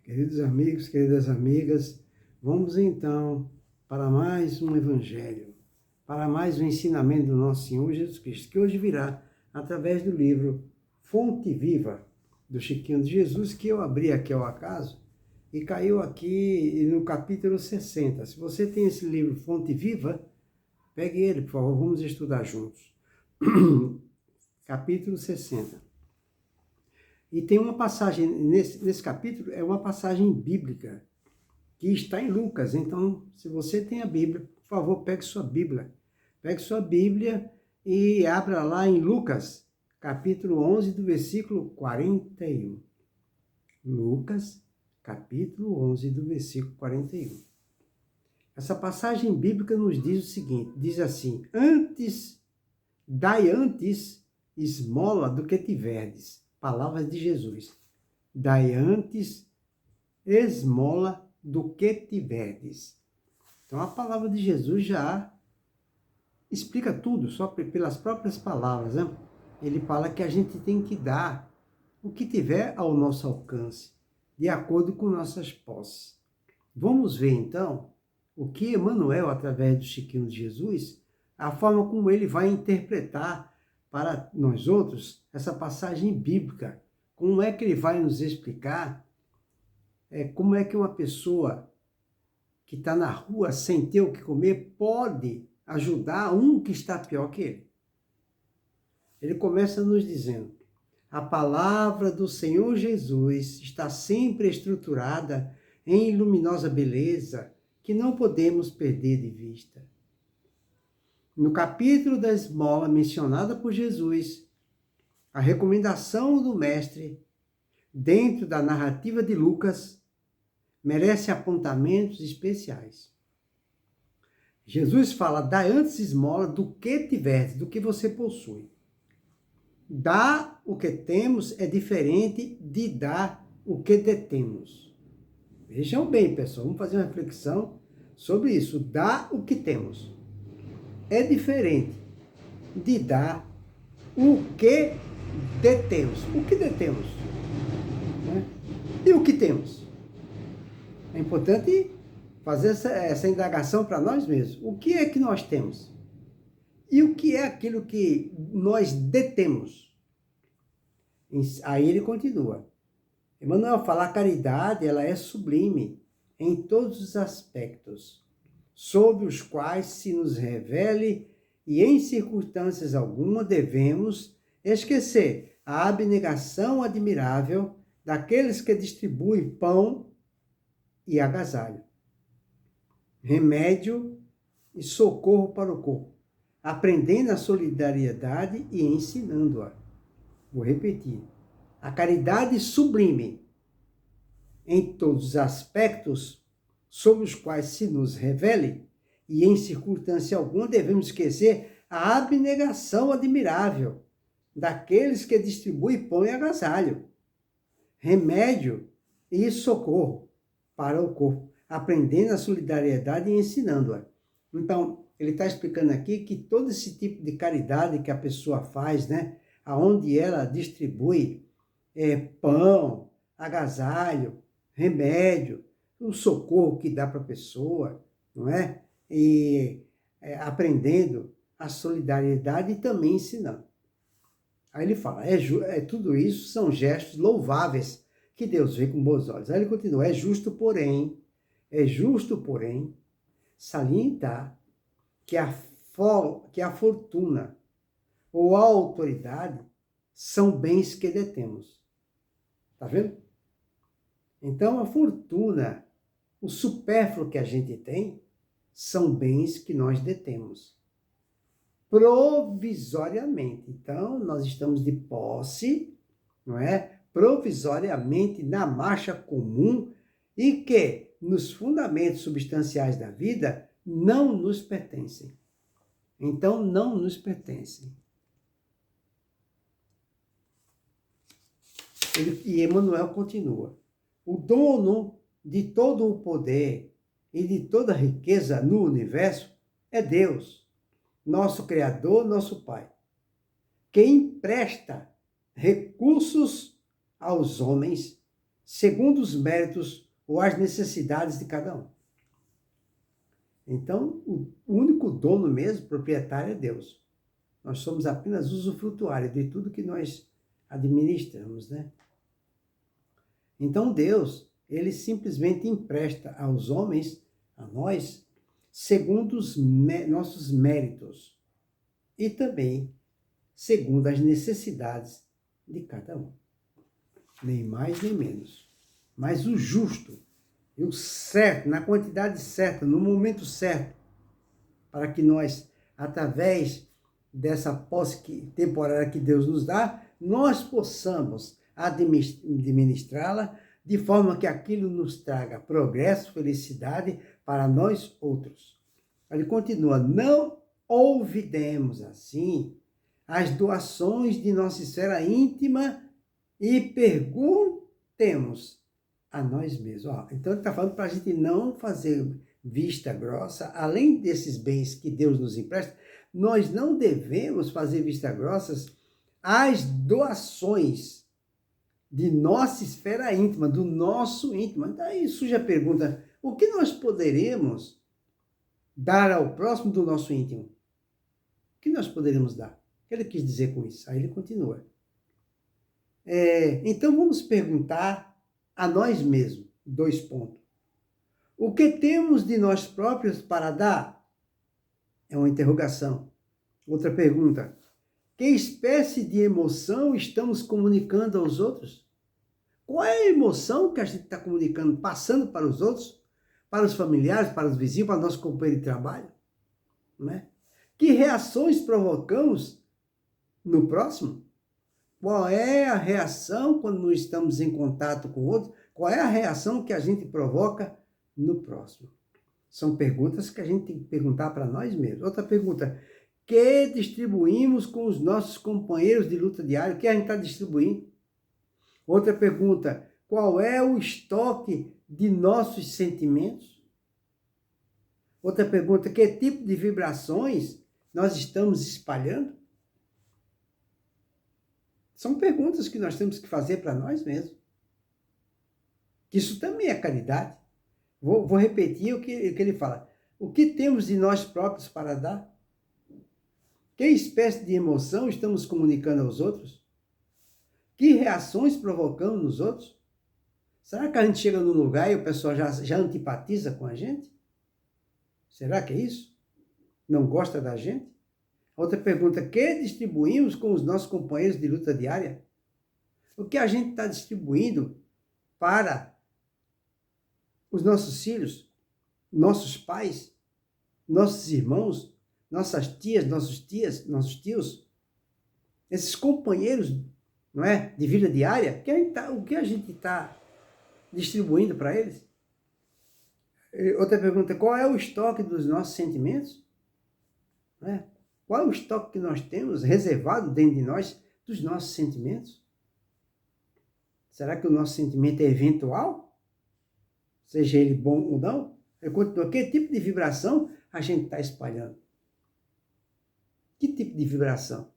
Queridos amigos, queridas amigas, vamos então para mais um Evangelho, para mais um ensinamento do nosso Senhor Jesus Cristo, que hoje virá através do livro Fonte Viva, do Chiquinho de Jesus, que eu abri aqui ao acaso e caiu aqui no capítulo 60. Se você tem esse livro Fonte Viva, pegue ele, por favor, vamos estudar juntos. Capítulo 60. E tem uma passagem, nesse capítulo, é uma passagem bíblica, que está em Lucas. Então, se você tem a Bíblia, por favor, pegue sua Bíblia. Pegue sua Bíblia e abra lá em Lucas, capítulo 11, do versículo 41. Lucas, capítulo 11, do versículo 41. Essa passagem bíblica nos diz o seguinte, diz assim: dai antes esmola do que tiverdes. Palavras de Jesus. Dai antes esmola do que tiverdes. Então a palavra de Jesus já explica tudo, só pelas próprias palavras, né? Ele fala que a gente tem que dar o que tiver ao nosso alcance, de acordo com nossas posses. Vamos ver então o que Emmanuel, através do Chiquinho de Jesus, a forma como ele vai interpretar para nós outros essa passagem bíblica. Como é que ele vai nos explicar como é que uma pessoa que está na rua sem ter o que comer pode ajudar um que está pior que ele. Ele começa nos dizendo: a palavra do Senhor Jesus está sempre estruturada em luminosa beleza que não podemos perder de vista. No capítulo da esmola mencionada por Jesus, a recomendação do Mestre, dentro da narrativa de Lucas, merece apontamentos especiais. Jesus fala: dá antes esmola do que tiveres, do que você possui. Dar o que temos é diferente de dar o que detemos. Vejam bem, pessoal, vamos fazer uma reflexão sobre isso. Dar o que temos é diferente de dar o que detemos. O que detemos? Né? E o que temos? É importante fazer essa indagação para nós mesmos. O que é que nós temos? E o que é aquilo que nós detemos? Aí ele continua. Emmanuel fala: a caridade ela é sublime em todos os aspectos, sob os quais se nos revele, e em circunstâncias alguma devemos esquecer a abnegação admirável daqueles que distribuem pão e agasalho, remédio e socorro para o corpo, aprendendo a solidariedade e ensinando-a. Vou repetir. A caridade sublime em todos os aspectos sobre os quais se nos revele, e em circunstância alguma devemos esquecer a abnegação admirável daqueles que distribuem pão e agasalho, remédio e socorro para o corpo, aprendendo a solidariedade e ensinando-a. Então, ele está explicando aqui que todo esse tipo de caridade que a pessoa faz, né, aonde ela distribui pão, agasalho, remédio, o socorro que dá para a pessoa, não é? E aprendendo a solidariedade e também ensinando. Aí ele fala, tudo isso são gestos louváveis que Deus vê com bons olhos. Aí ele continua: é justo, porém, salientar que a fortuna ou a autoridade são bens que detemos. Tá vendo? Então, a fortuna, o supérfluo que a gente tem, são bens que nós detemos. Provisoriamente. Então, nós estamos de posse, não é? Provisoriamente na marcha comum e que, nos fundamentos substanciais da vida, não nos pertencem. Então, não nos pertencem. E Emmanuel continua: o dono de todo o poder e de toda a riqueza no universo é Deus, nosso Criador, nosso Pai, que empresta recursos aos homens segundo os méritos ou as necessidades de cada um. Então, o único dono mesmo, proprietário, é Deus. Nós somos apenas usufrutuários de tudo que nós administramos, né? Então, Deus, ele simplesmente empresta aos homens, a nós, segundo os nossos méritos e também segundo as necessidades de cada um. Nem mais nem menos. Mas o justo e o certo, na quantidade certa, no momento certo, para que nós, através dessa posse temporária que Deus nos dá, nós possamos administrá-la de forma que aquilo nos traga progresso, felicidade para nós outros. Ele continua, não olvidemos assim as doações de nossa esfera íntima e perguntemos a nós mesmos. Então ele está falando para a gente não fazer vista grossa, além desses bens que Deus nos empresta, nós não devemos fazer vista grossas às doações de nossa esfera íntima, do nosso íntimo. Então aí surge a pergunta, o que nós poderemos dar ao próximo do nosso íntimo? O que nós poderemos dar? O que ele quis dizer com isso? Aí ele continua. Então vamos perguntar a nós mesmos, 2 pontos. O que temos de nós próprios para dar? É uma interrogação. Outra pergunta. Que espécie de emoção estamos comunicando aos outros? Qual é a emoção que a gente está comunicando, passando para os outros, para os familiares, para os vizinhos, para o nosso companheiro de trabalho? Não é? Que reações provocamos no próximo? Qual é a reação quando nós estamos em contato com o outro? Qual é a reação que a gente provoca no próximo? São perguntas que a gente tem que perguntar para nós mesmos. Outra pergunta, que distribuímos com os nossos companheiros de luta diária? O que a gente está distribuindo? Outra pergunta, qual é o estoque de nossos sentimentos? Outra pergunta, que tipo de vibrações nós estamos espalhando? São perguntas que nós temos que fazer para nós mesmos. Isso também é caridade. Vou repetir o que ele fala. O que temos de nós próprios para dar? Que espécie de emoção estamos comunicando aos outros? Que reações provocamos nos outros? Será que a gente chega num lugar e o pessoal já antipatiza com a gente? Será que é isso? Não gosta da gente? Outra pergunta, que distribuímos com os nossos companheiros de luta diária? O que a gente está distribuindo para os nossos filhos, nossos pais, nossos irmãos, nossas tias, nossos tios, esses companheiros, não é, de vida diária, o que a gente está distribuindo para eles? Outra pergunta, qual é o estoque dos nossos sentimentos? Não é? Qual é o estoque que nós temos reservado dentro de nós dos nossos sentimentos? Será que o nosso sentimento é eventual? Seja ele bom ou não? Eu continuo, que tipo de vibração a gente está espalhando? Que tipo de vibração?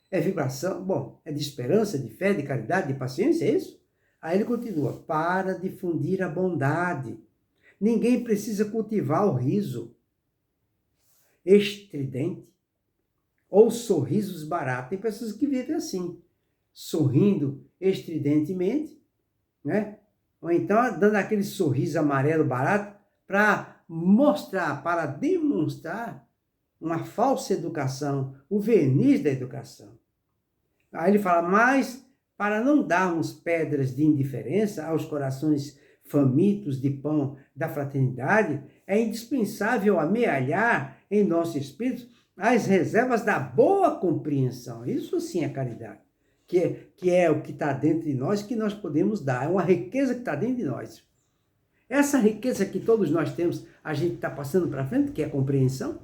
É vibração, bom, é de esperança, de fé, de caridade, de paciência, é isso? Aí ele continua, para difundir a bondade. Ninguém precisa cultivar o riso estridente ou sorrisos baratos. Tem pessoas que vivem assim, sorrindo estridentemente, né? Ou então dando aquele sorriso amarelo barato para mostrar, para demonstrar uma falsa educação, o verniz da educação. Aí ele fala, mas para não darmos pedras de indiferença aos corações famintos de pão da fraternidade, é indispensável amealhar em nosso espírito as reservas da boa compreensão. Isso sim é caridade, que é o que está dentro de nós, que nós podemos dar. É uma riqueza que está dentro de nós. Essa riqueza que todos nós temos, a gente está passando para frente, que é a compreensão.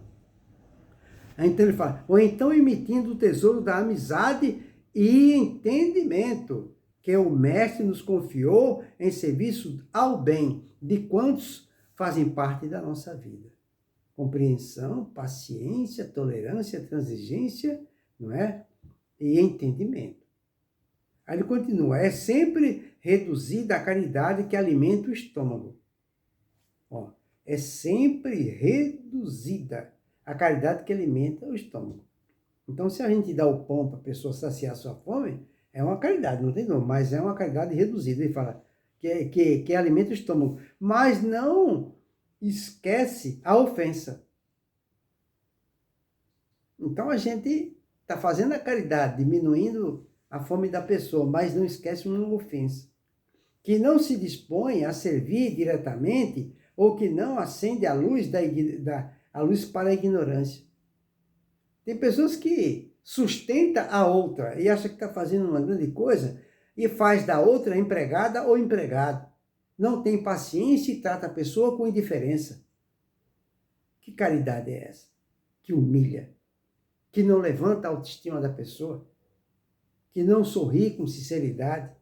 Então ele fala, ou então emitindo o tesouro da amizade e entendimento que o Mestre nos confiou em serviço ao bem de quantos fazem parte da nossa vida. Compreensão, paciência, tolerância, transigência, não é? E entendimento. Aí ele continua, é sempre reduzida a caridade que alimenta o estômago. Ó, é sempre reduzida a caridade que alimenta o estômago. Então, se a gente dá o pão para a pessoa saciar sua fome, é uma caridade, não tem nome, mas é uma caridade reduzida. Ele fala que alimenta o estômago, mas não esquece a ofensa. Então, a gente está fazendo a caridade, diminuindo a fome da pessoa, mas não esquece uma ofensa. Que não se dispõe a servir diretamente ou que não acende a luz, a luz para a ignorância. Tem pessoas que sustentam a outra e acham que está fazendo uma grande coisa e faz da outra empregada ou empregado. Não tem paciência e trata a pessoa com indiferença. Que caridade é essa? Que humilha, que não levanta a autoestima da pessoa, que não sorri com sinceridade,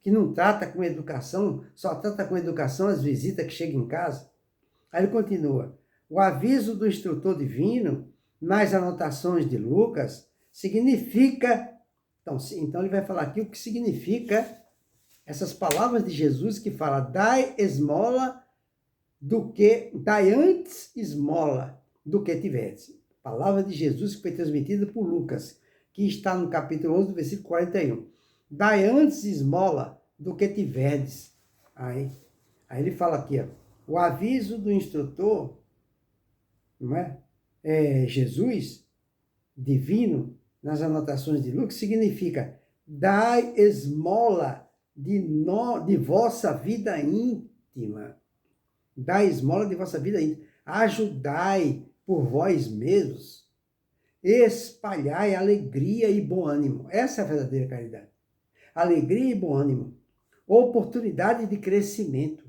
que não trata com educação, só trata com educação as visitas que chegam em casa. Aí ele continua, o aviso do instrutor divino, nas anotações de Lucas, significa, então ele vai falar aqui o que significa essas palavras de Jesus que fala, dai antes esmola do que tiveres. Palavra de Jesus que foi transmitida por Lucas, que está no capítulo 11, versículo 41. Dai antes esmola do que tiverdes. Aí ele fala aqui, ó, o aviso do instrutor, não é? Jesus, divino, nas anotações de Lucas, significa, dai esmola de vossa vida íntima. Dai esmola de vossa vida íntima. Ajudai por vós mesmos. Espalhai alegria e bom ânimo. Essa é a verdadeira caridade. Alegria e bom ânimo. Oportunidade de crescimento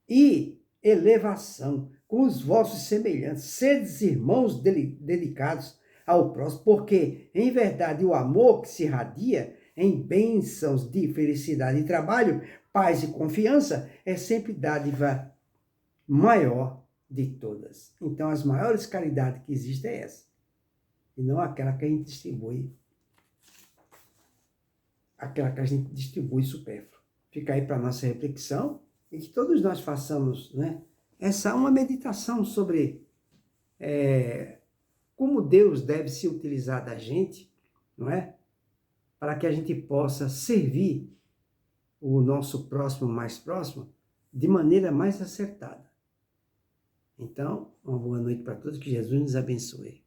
e elevação com os vossos semelhantes. Sedes irmãos dedicados ao próximo, porque, em verdade, o amor que se irradia em bênçãos de felicidade e trabalho, paz e confiança, é sempre dádiva maior de todas. Então, as maiores caridades que existem é essa, e não aquela que a gente distribui, supérfluo. Fica aí para a nossa reflexão, e que todos nós façamos, né, essa uma meditação sobre como Deus deve se utilizar da gente, não é? Para que a gente possa servir o nosso próximo mais próximo de maneira mais acertada. Então, uma boa noite para todos, que Jesus nos abençoe.